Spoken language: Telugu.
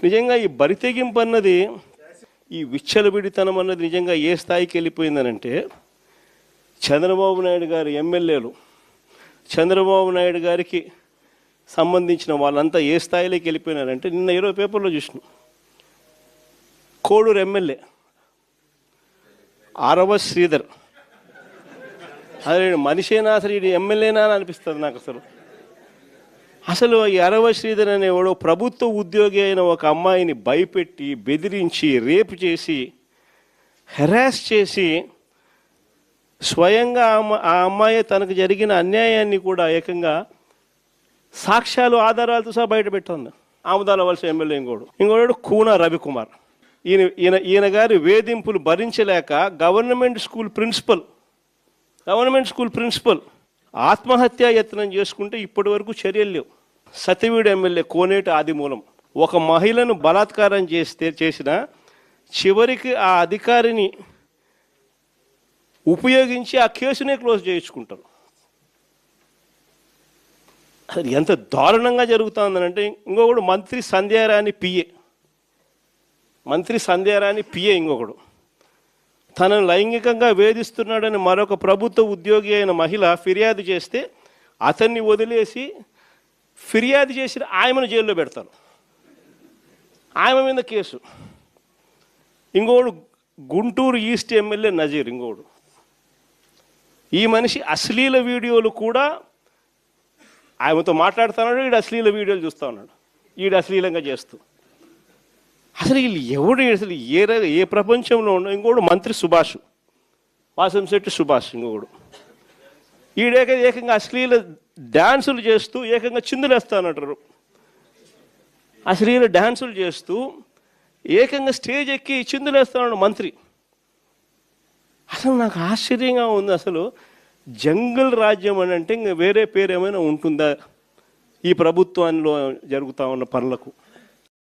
నిజంగా ఈ బరితెగింపు అన్నది, ఈ విచ్చలవిడితనం అన్నది నిజంగా ఏ స్థాయికి వెళ్ళిపోయిందనంటే, చంద్రబాబు నాయుడు గారి ఎమ్మెల్యేలు, చంద్రబాబు నాయుడు గారికి సంబంధించిన వాళ్ళంతా ఏ స్థాయిలోకి వెళ్ళిపోయినారంటే, నిన్న 20 పేపర్లో చూసినాం. కోడూరు ఎమ్మెల్యే ఆరవ శ్రీధర్, అదే మనిషేనా అసలు, ఇది ఎమ్మెల్యేనా అని అనిపిస్తుంది నాకు. అసలు ఈ అరవ శ్రీధర్ అనేవాడు ప్రభుత్వ ఉద్యోగి అయిన ఒక అమ్మాయిని భయపెట్టి, బెదిరించి, రేపు చేసి, హెరాస్ చేసి, స్వయంగా ఆ అమ్మాయి తనకు జరిగిన అన్యాయాన్ని కూడా ఏకంగా సాక్ష్యాలు, ఆధారాలతో సహా బయట పెట్టాను. ఆముదాల వలస ఎమ్మెల్యే ఇంకోడు కూన రవికుమార్. ఈయన గారి వేధింపులు భరించలేక గవర్నమెంట్ స్కూల్ ప్రిన్సిపల్ ఆత్మహత్యా యత్నం చేసుకుంటే ఇప్పటి వరకు చర్యలు లేవు. సతివీడు ఎమ్మెల్యే కోనేటి ఆదిమూలం ఒక మహిళను బలాత్కారం చేసిన చివరికి ఆ అధికారిని ఉపయోగించి ఆ కేసునే క్లోజ్ చేయించుకుంటారు. అది ఎంత దారుణంగా జరుగుతుందనంటే, ఇంకొకడు మంత్రి సంధ్యారాణి పిఏ ఇంకొకడు తనను లైంగికంగా వేధిస్తున్నాడని మరొక ప్రభుత్వ ఉద్యోగి అయిన మహిళ ఫిర్యాదు చేస్తే అతన్ని వదిలేసి ఫిర్యాదు చేసిన ఆయమను జైల్లో పెడతారు. ఆయమ మీద కేసు. ఇంకోడు గుంటూరు ఈస్ట్ ఎమ్మెల్యే నజీర్ ఇంకోడు. ఈ మనిషి అశ్లీల వీడియోలు కూడా ఆయనతో మాట్లాడుతున్నాడు, వీడు అశ్లీల వీడియోలు చూస్తూ ఉన్నాడు, వీడు అశ్లీలంగా చేస్తూ. అసలు వీళ్ళు ఎవడు, అసలు ఏ ప్రపంచంలో ఉండవు. ఇంకోడు మంత్రి సుభాష్, వాసంశెట్టి సుభాష్ ఇంకొకడు. ఏకంగా అశ్లీల డ్యాన్సులు చేస్తూ ఏకంగా చిందులేస్తానంటారు. అశ్లీల డ్యాన్సులు చేస్తూ ఏకంగా స్టేజ్ ఎక్కి చిందులేస్తాడు మంత్రి. అసలు నాకు ఆశ్చర్యంగా ఉంది. అసలు జంగల్ రాజ్యం అని అంటే ఇంకా వేరే పేరు ఏమైనా ఉంటుందా ఈ ప్రభుత్వంలో జరుగుతూ ఉన్న పనులకు?